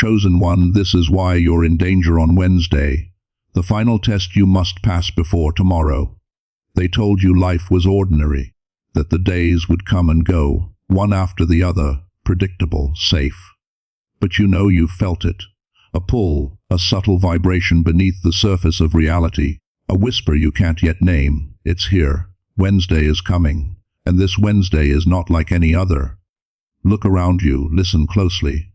Chosen one, this is why you're in danger on Wednesday, the final test you must pass before tomorrow. They told you life was ordinary, that the days would come and go, one after the other, predictable, safe. But you know you've felt it. A pull, a subtle vibration beneath the surface of reality, a whisper you can't yet name. It's here. Wednesday is coming, and this Wednesday is not like any other. Look around you, listen closely.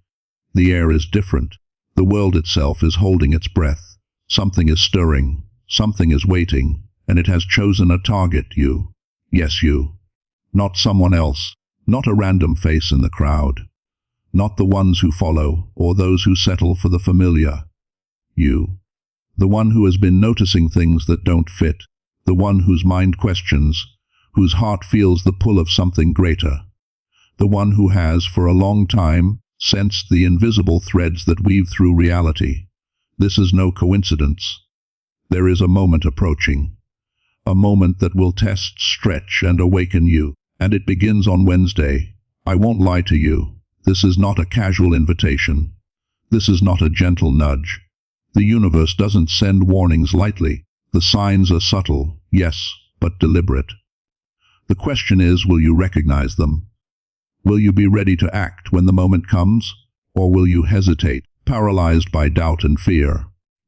The air is different. The world itself is holding its breath. Something is stirring, something is waiting, and it has chosen a target, you. Yes, you. Not someone else, not a random face in the crowd. Not the ones who follow, or those who settle for the familiar. You. The one who has been noticing things that don't fit. The one whose mind questions, whose heart feels the pull of something greater. The one who has, for a long time, sensed the invisible threads that weave through reality. This is no coincidence. There is a moment approaching. A moment that will test, stretch, and awaken you. And it begins on Wednesday. I won't lie to you. This is not a casual invitation. This is not a gentle nudge. The universe doesn't send warnings lightly. The signs are subtle, yes, but deliberate. The question is, will you recognize them? Will you be ready to act when the moment comes? Or will you hesitate, paralyzed by doubt and fear?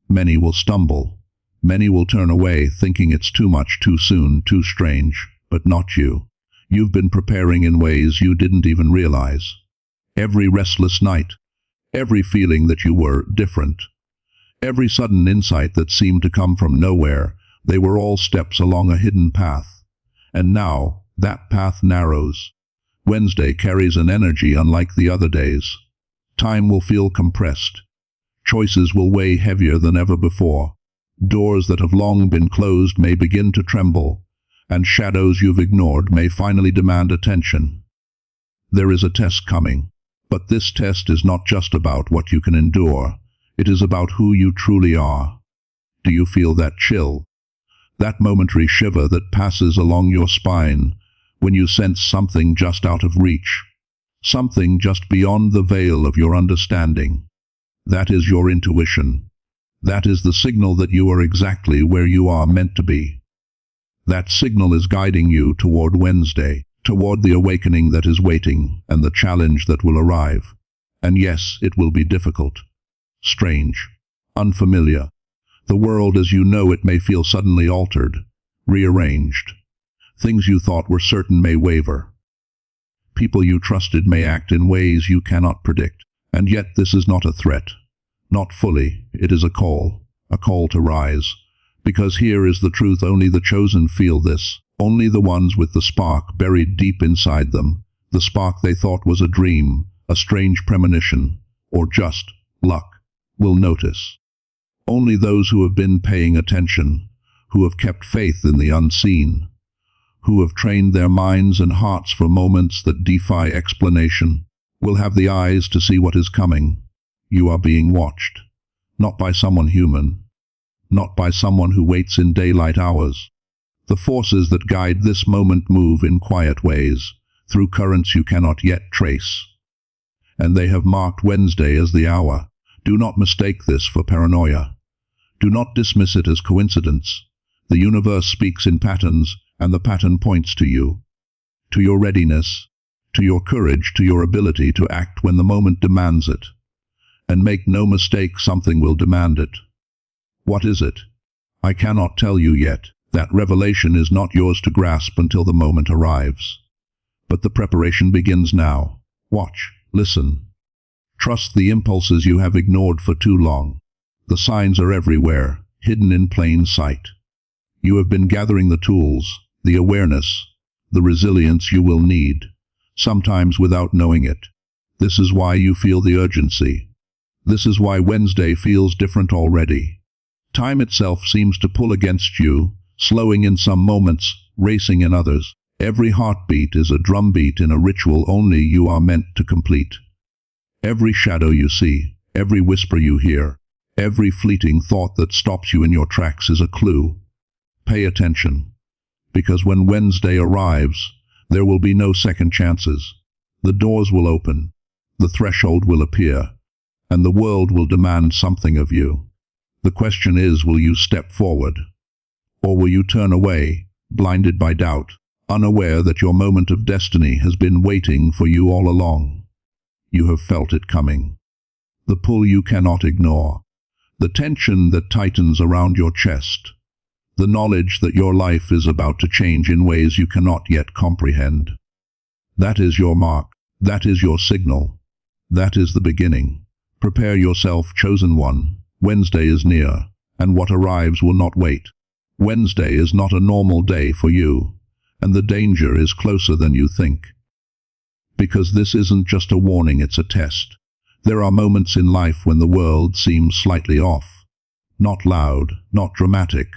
Many will stumble. Many will turn away, thinking it's too much, too soon, too strange. But not you. You've been preparing in ways you didn't even realize. Every restless night, every feeling that you were different, every sudden insight that seemed to come from nowhere, they were all steps along a hidden path. And now, that path narrows. Wednesday carries an energy unlike the other days. Time will feel compressed. Choices will weigh heavier than ever before. Doors that have long been closed may begin to tremble, and shadows you've ignored may finally demand attention. There is a test coming, but this test is not just about what you can endure. It is about who you truly are. Do you feel that chill? That momentary shiver that passes along your spine when you sense something just out of reach, something just beyond the veil of your understanding? That is your intuition. That is the signal that you are exactly where you are meant to be. That signal is guiding you toward Wednesday, toward the awakening that is waiting and the challenge that will arrive. And yes, it will be difficult, strange, unfamiliar. The world as you know it may feel suddenly altered, rearranged. Things you thought were certain may waver. People you trusted may act in ways you cannot predict. And yet this is not a threat. Not fully. It is a call to rise. Because here is the truth, only the chosen feel this. Only the ones with the spark buried deep inside them. The spark they thought was a dream, a strange premonition, or just luck, will notice. Only those who have been paying attention, who have kept faith in the unseen, who have trained their minds and hearts for moments that defy explanation, will have the eyes to see what is coming. You are being watched, not by someone human, not by someone who waits in daylight hours. The forces that guide this moment move in quiet ways, through currents you cannot yet trace. And they have marked Wednesday as the hour. Do not mistake this for paranoia. Do not dismiss it as coincidence. The universe speaks in patterns, and the pattern points to you, to your readiness, to your courage, to your ability to act when the moment demands it. And make no mistake, something will demand it. What is it? I cannot tell you yet. That revelation is not yours to grasp until the moment arrives. But the preparation begins now. Watch, listen. Trust the impulses you have ignored for too long. The signs are everywhere, hidden in plain sight. You have been gathering the tools, the awareness, the resilience you will need, sometimes without knowing it. This is why you feel the urgency. This is why Wednesday feels different already. Time itself seems to pull against you, slowing in some moments, racing in others. Every heartbeat is a drumbeat in a ritual only you are meant to complete. Every shadow you see, every whisper you hear, every fleeting thought that stops you in your tracks is a clue. Pay attention, because when Wednesday arrives, there will be no second chances. The doors will open, the threshold will appear, and the world will demand something of you. The question is, will you step forward? Or will you turn away, blinded by doubt, unaware that your moment of destiny has been waiting for you all along? You have felt it coming. The pull you cannot ignore. The tension that tightens around your chest. The knowledge that your life is about to change in ways you cannot yet comprehend. That is your mark. That is your signal. That is the beginning. Prepare yourself, chosen one. Wednesday is near, and what arrives will not wait. Wednesday is not a normal day for you, and the danger is closer than you think. Because this isn't just a warning, it's a test. There are moments in life when the world seems slightly off. Not loud, not dramatic,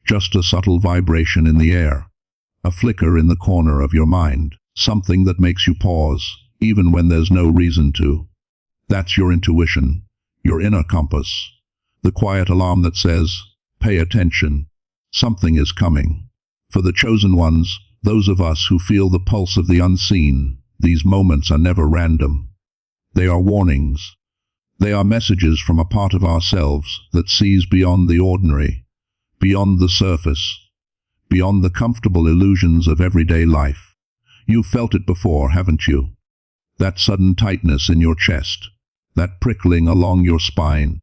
just a subtle vibration in the air. A flicker in the corner of your mind, something that makes you pause, even when there's no reason to. That's your intuition, your inner compass. The quiet alarm that says, pay attention, something is coming. For the chosen ones, those of us who feel the pulse of the unseen, these moments are never random. They are warnings. They are messages from a part of ourselves that sees beyond the ordinary, beyond the surface, beyond the comfortable illusions of everyday life. You've felt it before, haven't you? That sudden tightness in your chest, that prickling along your spine,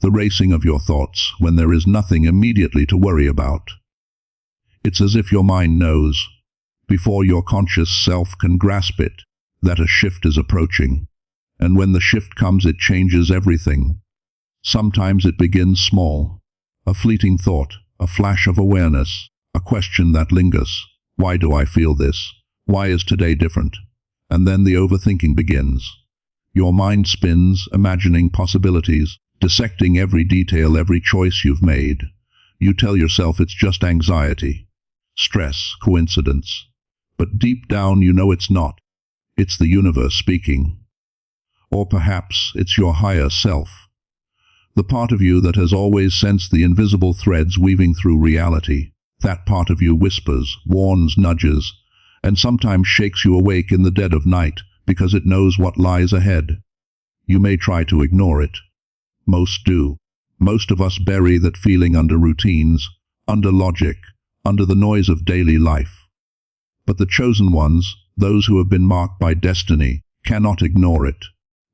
the racing of your thoughts when there is nothing immediately to worry about. It's as if your mind knows, before your conscious self can grasp it, that a shift is approaching. And when the shift comes, it changes everything. Sometimes it begins small, a fleeting thought, a flash of awareness, a question that lingers. Why do I feel this? Why is today different? And then the overthinking begins. Your mind spins, imagining possibilities, dissecting every detail, every choice you've made. You tell yourself it's just anxiety, stress, coincidence. But deep down you know it's not. It's the universe speaking. Or perhaps it's your higher self. The part of you that has always sensed the invisible threads weaving through reality. That part of you whispers, warns, nudges, and sometimes shakes you awake in the dead of night because it knows what lies ahead. You may try to ignore it. Most do. Most of us bury that feeling under routines, under logic, under the noise of daily life. But the chosen ones, those who have been marked by destiny, cannot ignore it.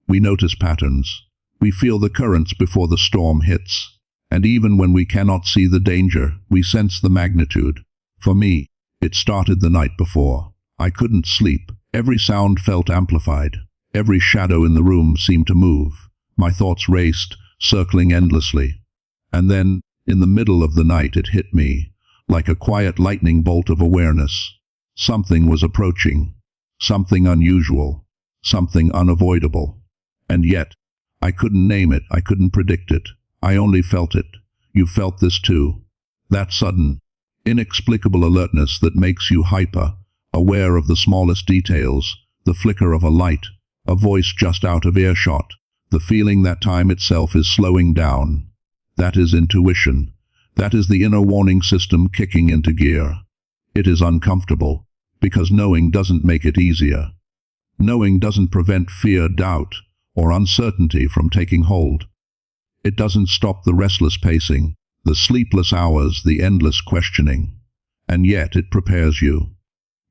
We notice patterns. We feel the currents before the storm hits. And even when we cannot see the danger, we sense the magnitude. For me, it started the night before. I couldn't sleep. Every sound felt amplified. Every shadow in the room seemed to move. My thoughts raced, circling endlessly. And then, in the middle of the night, it hit me, like a quiet lightning bolt of awareness. Something was approaching. Something unusual. Something unavoidable. And yet, I couldn't name it, I couldn't predict it. I only felt it. You felt this too. That sudden, inexplicable alertness that makes you hyper, aware of the smallest details, the flicker of a light, a voice just out of earshot, the feeling that time itself is slowing down. That is intuition. That is the inner warning system kicking into gear. It is uncomfortable, because knowing doesn't make it easier. Knowing doesn't prevent fear, doubt, or uncertainty from taking hold. It doesn't stop the restless pacing, the sleepless hours, the endless questioning. And yet it prepares you.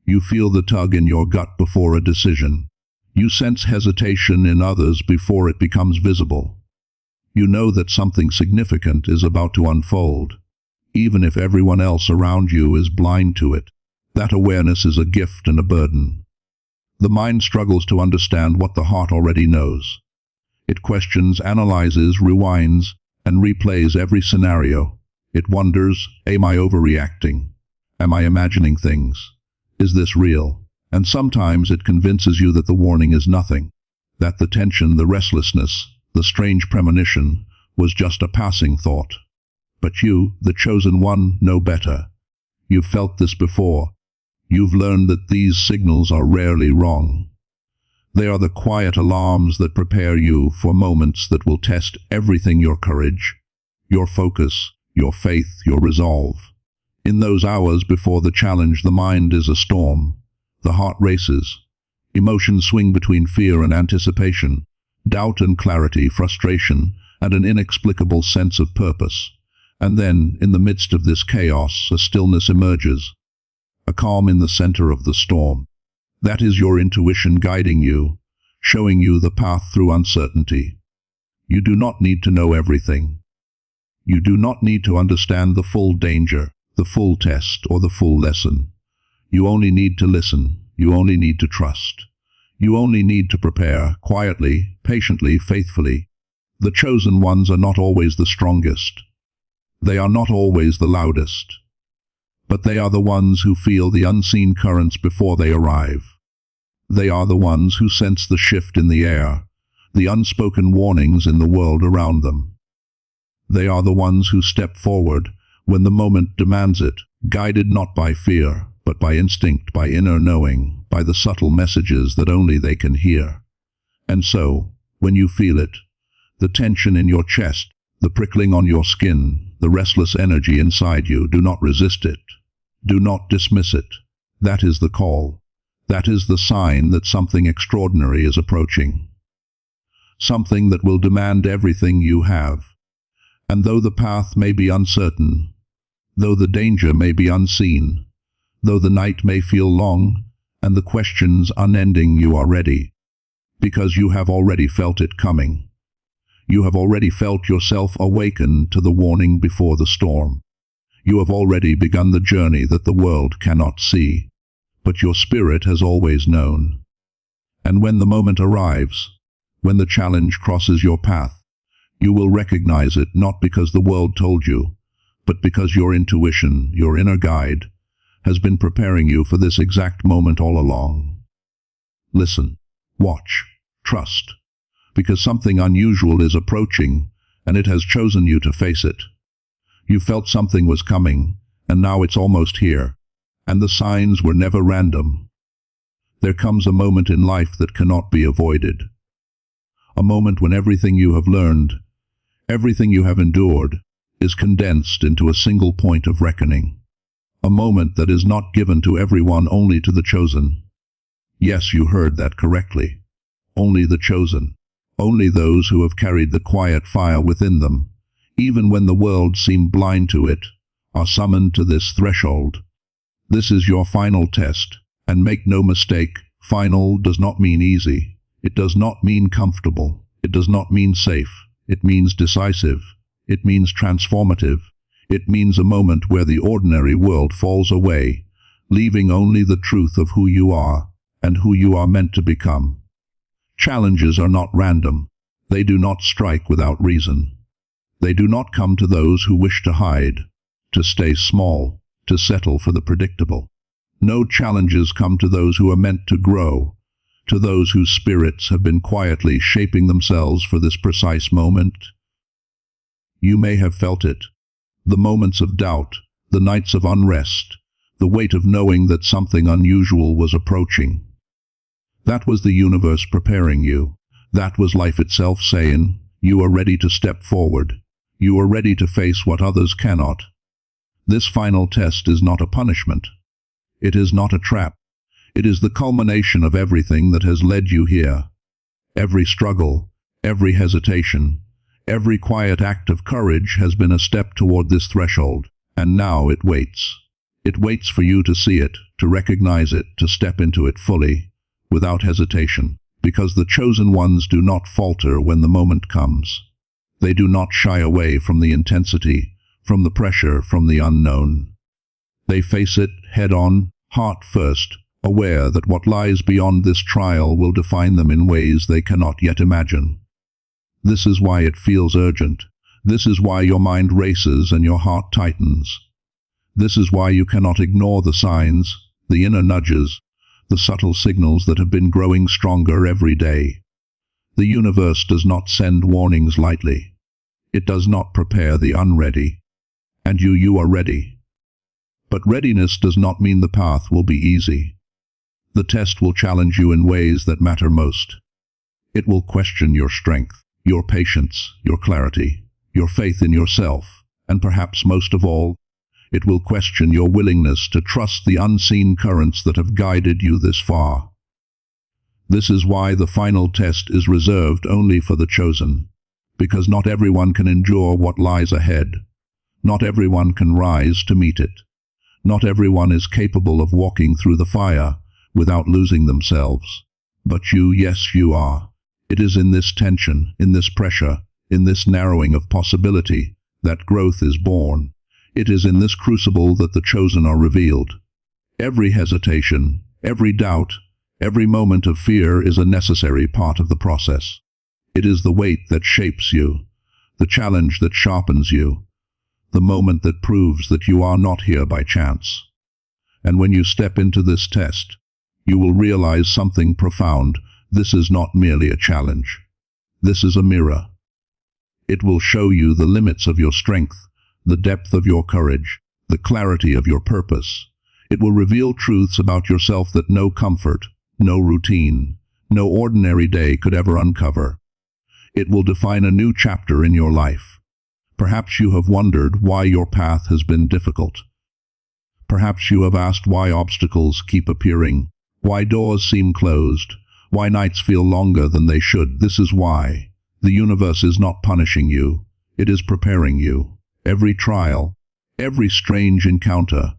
You feel the tug in your gut before a decision. You sense hesitation in others before it becomes visible. You know that something significant is about to unfold, even if everyone else around you is blind to it. That awareness is a gift and a burden. The mind struggles to understand what the heart already knows. It questions, analyzes, rewinds, and replays every scenario. It wonders, am I overreacting? Am I imagining things? Is this real? And sometimes it convinces you that the warning is nothing, that the tension, the restlessness, the strange premonition was just a passing thought. But you, the chosen one, know better. You've felt this before. You've learned that these signals are rarely wrong. They are the quiet alarms that prepare you for moments that will test everything: your courage, your focus, your faith, your resolve. In those hours before the challenge, the mind is a storm. The heart races. Emotions swing between fear and anticipation, doubt and clarity, frustration, and an inexplicable sense of purpose. And then, in the midst of this chaos, a stillness emerges, a calm in the center of the storm. That is your intuition guiding you, showing you the path through uncertainty. You do not need to know everything. You do not need to understand the full danger, the full test, or the full lesson. You only need to listen. You only need to trust. You only need to prepare, quietly, patiently, faithfully. The chosen ones are not always the strongest. They are not always the loudest. But they are the ones who feel the unseen currents before they arrive. They are the ones who sense the shift in the air, the unspoken warnings in the world around them. They are the ones who step forward when the moment demands it, guided not by fear, but by instinct, by inner knowing, by the subtle messages that only they can hear. And so, when you feel it, the tension in your chest, the prickling on your skin, the restless energy inside you, do not resist it. Do not dismiss it. That is the call. That is the sign that something extraordinary is approaching. Something that will demand everything you have. And though the path may be uncertain, though the danger may be unseen, though the night may feel long, and the questions unending, you are ready, because you have already felt it coming. You have already felt yourself awaken to the warning before the storm. You have already begun the journey that the world cannot see, but your spirit has always known. And when the moment arrives, when the challenge crosses your path, you will recognize it not because the world told you, but because your intuition, your inner guide, has been preparing you for this exact moment all along. Listen, watch, trust, because something unusual is approaching, and it has chosen you to face it. You felt something was coming, and now it's almost here, and the signs were never random. There comes a moment in life that cannot be avoided. A moment when everything you have learned, everything you have endured, is condensed into a single point of reckoning. A moment that is not given to everyone, only to the chosen. Yes, you heard that correctly. Only the chosen. Only those who have carried the quiet fire within them, even when the world seemed blind to it, are summoned to this threshold. This is your final test, and make no mistake, final does not mean easy. It does not mean comfortable. It does not mean safe. It means decisive. It means transformative. It means a moment where the ordinary world falls away, leaving only the truth of who you are and who you are meant to become. Challenges are not random. They do not strike without reason. They do not come to those who wish to hide, to stay small, to settle for the predictable. No challenges come to those who are meant to grow, to those whose spirits have been quietly shaping themselves for this precise moment. You may have felt it. The moments of doubt, the nights of unrest, the weight of knowing that something unusual was approaching. That was the universe preparing you. That was life itself saying, you are ready to step forward. You are ready to face what others cannot. This final test is not a punishment. It is not a trap. It is the culmination of everything that has led you here. Every struggle, every hesitation, every quiet act of courage has been a step toward this threshold, and now it waits. It waits for you to see it, to recognize it, to step into it fully, without hesitation, because the chosen ones do not falter when the moment comes. They do not shy away from the intensity, from the pressure, from the unknown. They face it head-on, heart first, aware that what lies beyond this trial will define them in ways they cannot yet imagine. This is why it feels urgent. This is why your mind races and your heart tightens. This is why you cannot ignore the signs, the inner nudges, the subtle signals that have been growing stronger every day. The universe does not send warnings lightly. It does not prepare the unready. And you are ready. But readiness does not mean the path will be easy. The test will challenge you in ways that matter most. It will question your strength, your patience, your clarity, your faith in yourself, and perhaps most of all, it will question your willingness to trust the unseen currents that have guided you this far. This is why the final test is reserved only for the chosen, because not everyone can endure what lies ahead. Not everyone can rise to meet it. Not everyone is capable of walking through the fire without losing themselves. But you, yes, you are. It is in this tension, in this pressure, in this narrowing of possibility, that growth is born. It is in this crucible that the chosen are revealed. Every hesitation, every doubt, every moment of fear is a necessary part of the process. It is the weight that shapes you, the challenge that sharpens you, the moment that proves that you are not here by chance. And when you step into this test, you will realize something profound. This is not merely a challenge. This is a mirror. It will show you the limits of your strength, the depth of your courage, the clarity of your purpose. It will reveal truths about yourself that no comfort, no routine, no ordinary day could ever uncover. It will define a new chapter in your life. Perhaps you have wondered why your path has been difficult. Perhaps you have asked why obstacles keep appearing, why doors seem closed, why nights feel longer than they should. This is why. The universe is not punishing you. It is preparing you. Every trial, every strange encounter,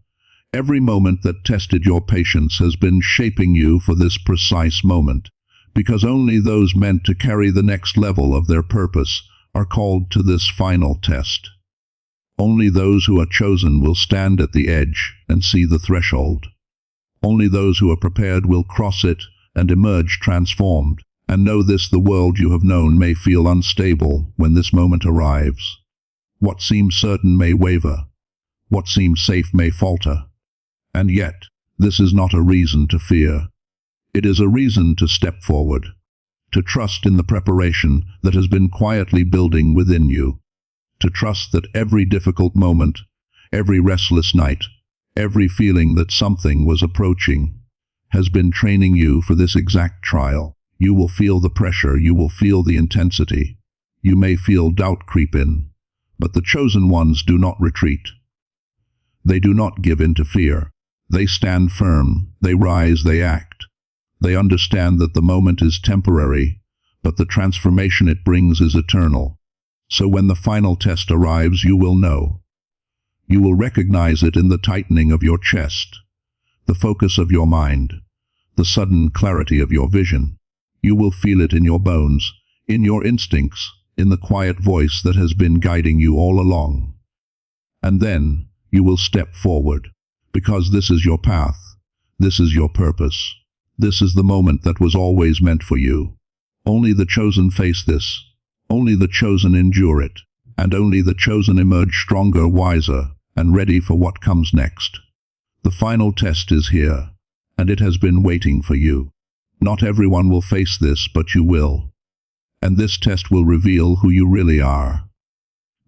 every moment that tested your patience has been shaping you for this precise moment, because only those meant to carry the next level of their purpose are called to this final test. Only those who are chosen will stand at the edge and see the threshold. Only those who are prepared will cross it and emerge transformed. And know this: the world you have known may feel unstable when this moment arrives. What seems certain may waver. What seems safe may falter. And yet, this is not a reason to fear. It is a reason to step forward, to trust in the preparation that has been quietly building within you, to trust that every difficult moment, every restless night, every feeling that something was approaching, has been training you for this exact trial. You will feel the pressure, you will feel the intensity. You may feel doubt creep in, but the chosen ones do not retreat. They do not give in to fear. They stand firm, they rise, they act. They understand that the moment is temporary, but the transformation it brings is eternal. So when the final test arrives, you will know. You will recognize it in the tightening of your chest, the focus of your mind, the sudden clarity of your vision. You will feel it in your bones, in your instincts, in the quiet voice that has been guiding you all along. And then you will step forward, because this is your path, this is your purpose, this is the moment that was always meant for you. Only the chosen face this, only the chosen endure it, and only the chosen emerge stronger, wiser, and ready for what comes next. The final test is here, and it has been waiting for you. Not everyone will face this, but you will. And this test will reveal who you really are.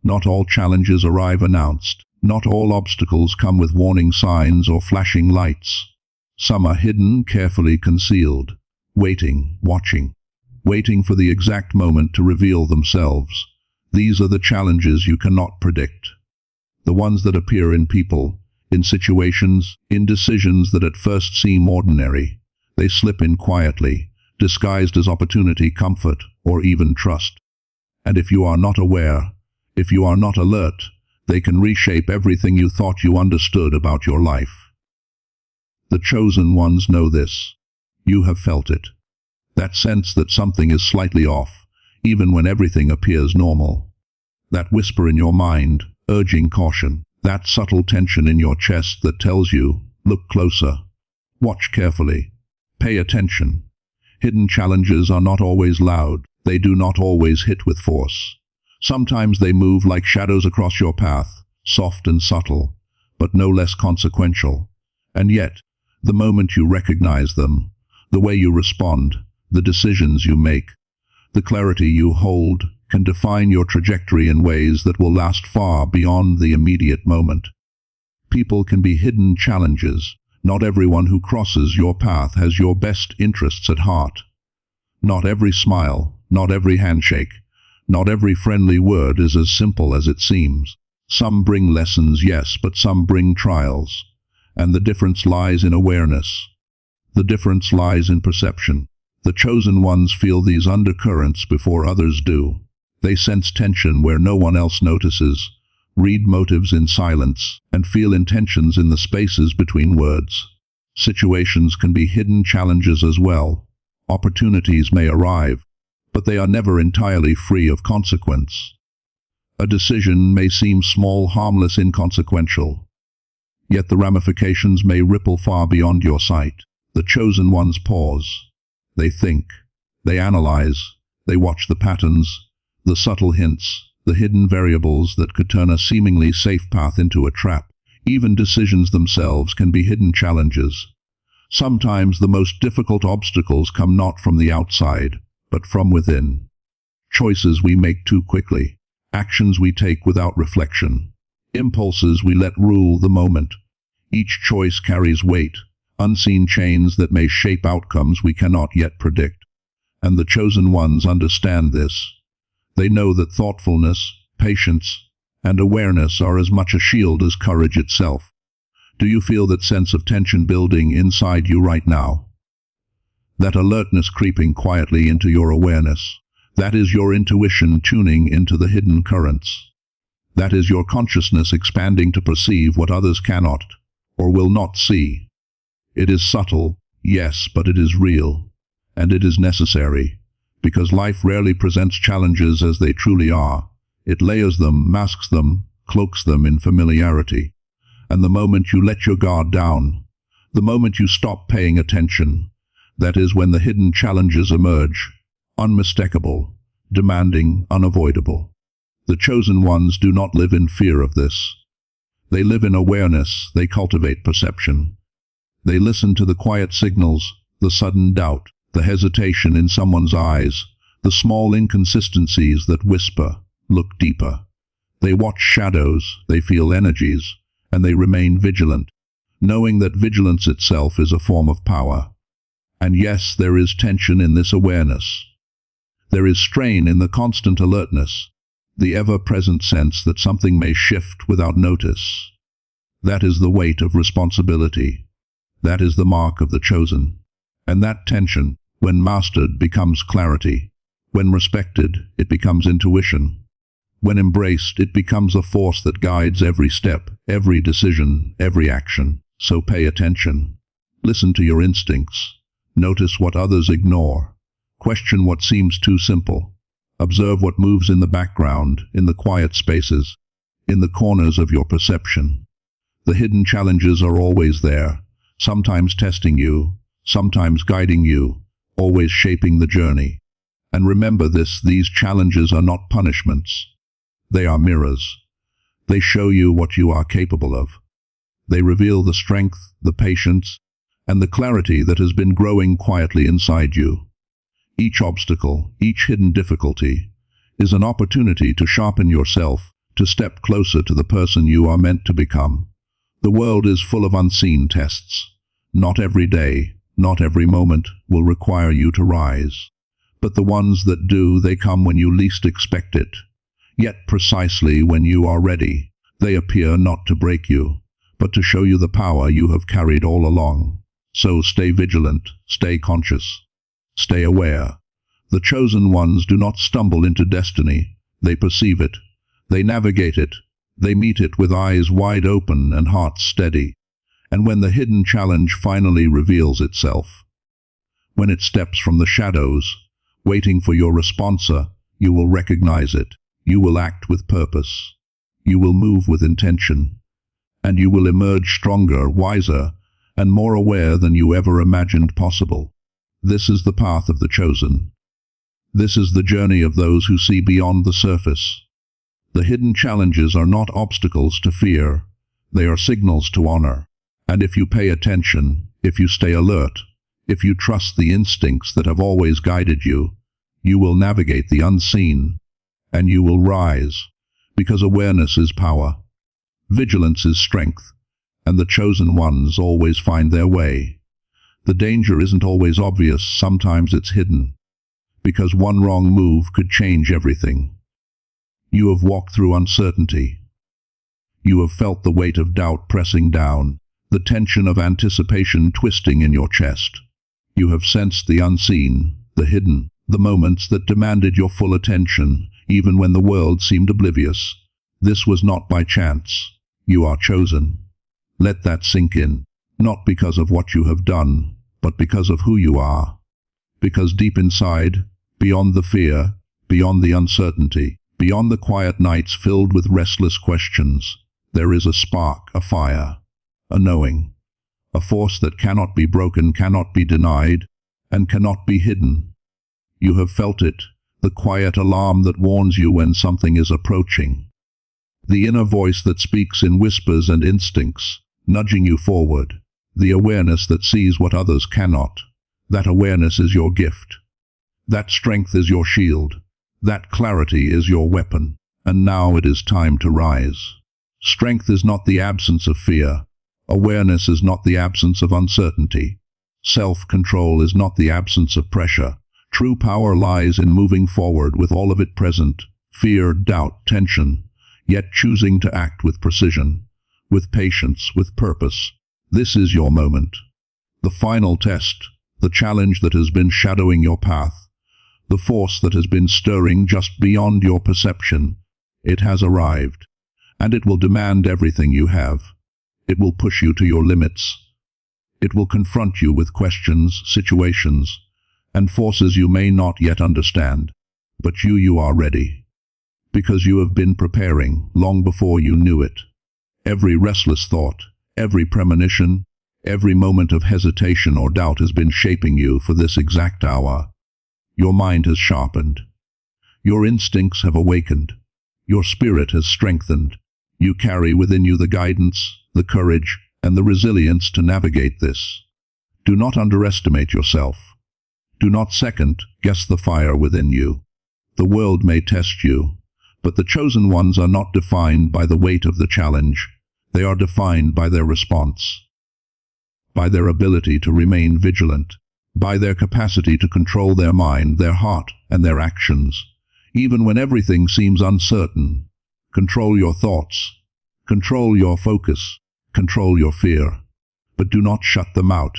Not all challenges arrive announced. Not all obstacles come with warning signs or flashing lights. Some are hidden, carefully concealed, waiting, watching, waiting for the exact moment to reveal themselves. These are the challenges you cannot predict. The ones that appear in people, in situations, in decisions that at first seem ordinary. They slip in quietly, disguised as opportunity, comfort, or even trust. And if you are not aware, if you are not alert, they can reshape everything you thought you understood about your life. The chosen ones know this. You have felt it. That sense that something is slightly off, even when everything appears normal. That whisper in your mind, urging caution. That subtle tension in your chest that tells you, look closer. Watch carefully. Pay attention. Hidden challenges are not always loud. They do not always hit with force. Sometimes they move like shadows across your path, soft and subtle, but no less consequential. And yet, the moment you recognize them, the way you respond, the decisions you make, the clarity you hold, can define your trajectory in ways that will last far beyond the immediate moment. People can be hidden challenges. Not everyone who crosses your path has your best interests at heart. Not every smile, not every handshake, not every friendly word is as simple as it seems. Some bring lessons, yes, but some bring trials. And the difference lies in awareness. The difference lies in perception. The chosen ones feel these undercurrents before others do. They sense tension where no one else notices, read motives in silence, and feel intentions in the spaces between words. Situations can be hidden challenges as well. Opportunities may arrive, but they are never entirely free of consequence. A decision may seem small, harmless, inconsequential, yet the ramifications may ripple far beyond your sight. The chosen ones pause. They think. They analyze. They watch the patterns, the subtle hints, the hidden variables that could turn a seemingly safe path into a trap. Even decisions themselves can be hidden challenges. Sometimes the most difficult obstacles come not from the outside, but from within. Choices we make too quickly, actions we take without reflection, impulses we let rule the moment. Each choice carries weight, unseen chains that may shape outcomes we cannot yet predict. And the chosen ones understand this. They know that thoughtfulness, patience, and awareness are as much a shield as courage itself. Do you feel that sense of tension building inside you right now? That alertness creeping quietly into your awareness? That is your intuition tuning into the hidden currents. That is your consciousness expanding to perceive what others cannot or will not see. It is subtle, yes, but it is real, and it is necessary, because life rarely presents challenges as they truly are. It layers them, masks them, cloaks them in familiarity. And the moment you let your guard down, the moment you stop paying attention, that is when the hidden challenges emerge, unmistakable, demanding, unavoidable. The chosen ones do not live in fear of this. They live in awareness, they cultivate perception. They listen to the quiet signals, the sudden doubt, the hesitation in someone's eyes, the small inconsistencies that whisper, look deeper. They watch shadows, they feel energies, and they remain vigilant, knowing that vigilance itself is a form of power. And yes, there is tension in this awareness. There is strain in the constant alertness, the ever-present sense that something may shift without notice. That is the weight of responsibility. That is the mark of the chosen. And that tension, when mastered, becomes clarity. When respected, it becomes intuition. When embraced, it becomes a force that guides every step, every decision, every action. So pay attention. Listen to your instincts. Notice what others ignore. Question what seems too simple. Observe what moves in the background, in the quiet spaces, in the corners of your perception. The hidden challenges are always there, sometimes testing you, sometimes guiding you, always shaping the journey. And remember this, these challenges are not punishments. They are mirrors. They show you what you are capable of. They reveal the strength, the patience, and the clarity that has been growing quietly inside you. Each obstacle, each hidden difficulty, is an opportunity to sharpen yourself, to step closer to the person you are meant to become. The world is full of unseen tests. Not every day, not every moment will require you to rise. But the ones that do, they come when you least expect it. Yet precisely when you are ready, they appear not to break you, but to show you the power you have carried all along. So stay vigilant, stay conscious, stay aware. The chosen ones do not stumble into destiny. They perceive it. They navigate it. They meet it with eyes wide open and hearts steady. And when the hidden challenge finally reveals itself, when it steps from the shadows, waiting for your response, you will recognize it. You will act with purpose. You will move with intention. And you will emerge stronger, wiser, and more aware than you ever imagined possible. This is the path of the chosen. This is the journey of those who see beyond the surface. The hidden challenges are not obstacles to fear. They are signals to honor. And if you pay attention, if you stay alert, if you trust the instincts that have always guided you, you will navigate the unseen, and you will rise, because awareness is power, vigilance is strength, and the chosen ones always find their way. The danger isn't always obvious, sometimes it's hidden, because one wrong move could change everything. You have walked through uncertainty. You have felt the weight of doubt pressing down, the tension of anticipation twisting in your chest. You have sensed the unseen, the hidden, the moments that demanded your full attention, even when the world seemed oblivious. This was not by chance. You are chosen. Let that sink in, not because of what you have done, but because of who you are. Because deep inside, beyond the fear, beyond the uncertainty, beyond the quiet nights filled with restless questions, there is a spark, a fire, a knowing, a force that cannot be broken, cannot be denied, and cannot be hidden. You have felt it, the quiet alarm that warns you when something is approaching. The inner voice that speaks in whispers and instincts, nudging you forward. The awareness that sees what others cannot. That awareness is your gift. That strength is your shield. That clarity is your weapon. And now it is time to rise. Strength is not the absence of fear. Awareness is not the absence of uncertainty. Self-control is not the absence of pressure. True power lies in moving forward with all of it present. Fear, doubt, tension, yet choosing to act with precision, with patience, with purpose. This is your moment. The final test, the challenge that has been shadowing your path, the force that has been stirring just beyond your perception. It has arrived, and it will demand everything you have. It will push you to your limits. It will confront you with questions, situations, and forces you may not yet understand. But you are ready. Because you have been preparing long before you knew it. Every restless thought, every premonition, every moment of hesitation or doubt has been shaping you for this exact hour. Your mind has sharpened. Your instincts have awakened. Your spirit has strengthened. You carry within you the guidance, the courage, and the resilience to navigate this. Do not underestimate yourself. Do not second-guess the fire within you. The world may test you, but the chosen ones are not defined by the weight of the challenge. They are defined by their response, by their ability to remain vigilant, by their capacity to control their mind, their heart, and their actions. Even when everything seems uncertain, control your thoughts, control your focus, control your fear. But do not shut them out.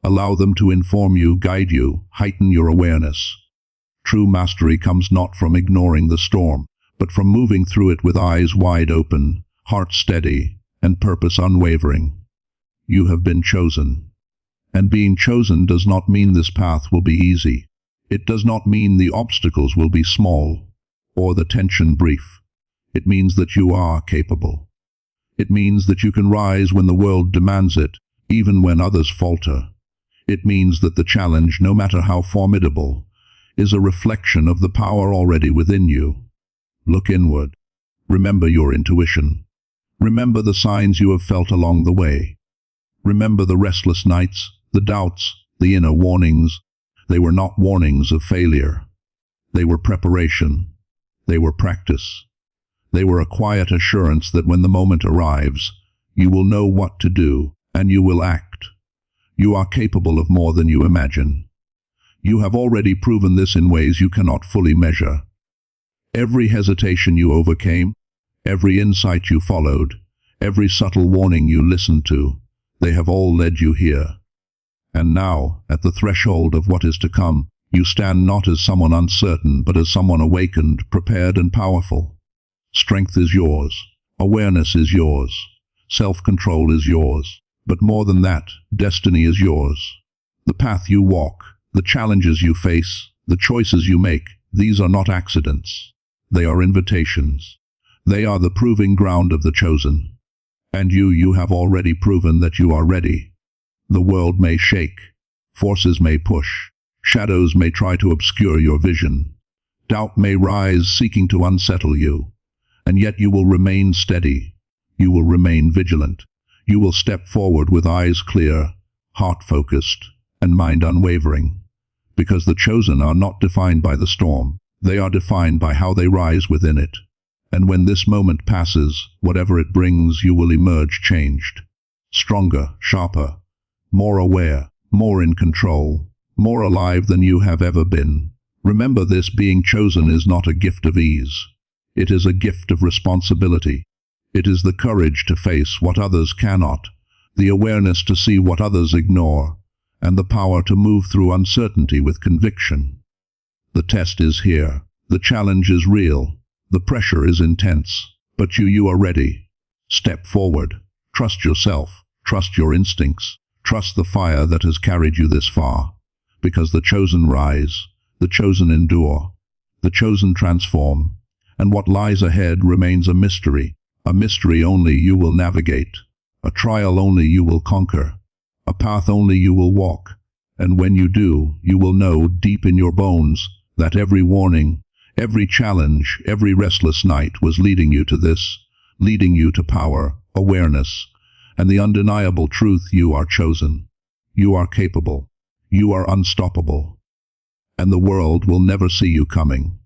Allow them to inform you, guide you, heighten your awareness. True mastery comes not from ignoring the storm, but from moving through it with eyes wide open, heart steady, and purpose unwavering. You have been chosen. And being chosen does not mean this path will be easy. It does not mean the obstacles will be small, or the tension brief. It means that you are capable. It means that you can rise when the world demands it, even when others falter. It means that the challenge, no matter how formidable, is a reflection of the power already within you. Look inward. Remember your intuition. Remember the signs you have felt along the way. Remember the restless nights, the doubts, the inner warnings. They were not warnings of failure. They were preparation. They were practice. They were a quiet assurance that when the moment arrives, you will know what to do, and you will act. You are capable of more than you imagine. You have already proven this in ways you cannot fully measure. Every hesitation you overcame, every insight you followed, every subtle warning you listened to, they have all led you here. And now, at the threshold of what is to come, you stand not as someone uncertain, but as someone awakened, prepared, and powerful. Strength is yours. Awareness is yours. Self-control is yours. But more than that, destiny is yours. The path you walk, the challenges you face, the choices you make, these are not accidents. They are invitations. They are the proving ground of the chosen. And you have already proven that you are ready. The world may shake. Forces may push. Shadows may try to obscure your vision. Doubt may rise, seeking to unsettle you. And yet you will remain steady. You will remain vigilant. You will step forward with eyes clear, heart focused, and mind unwavering. Because the chosen are not defined by the storm. They are defined by how they rise within it. And when this moment passes, whatever it brings, you will emerge changed. Stronger, sharper, more aware, more in control, more alive than you have ever been. Remember this: being chosen is not a gift of ease. It is a gift of responsibility. It is the courage to face what others cannot, the awareness to see what others ignore, and the power to move through uncertainty with conviction. The test is here. The challenge is real. The pressure is intense. But you are ready. Step forward. Trust yourself. Trust your instincts. Trust the fire that has carried you this far. Because the chosen rise, the chosen endure, the chosen transform, and what lies ahead remains a mystery only you will navigate, a trial only you will conquer, a path only you will walk, and when you do, you will know deep in your bones that every warning, every challenge, every restless night was leading you to this, leading you to power, awareness, and the undeniable truth: you are chosen, you are capable, you are unstoppable, and the world will never see you coming.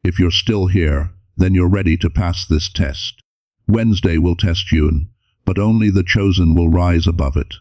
If you're still here, then you're ready to pass this test. Wednesday will test you, but only the chosen will rise above it.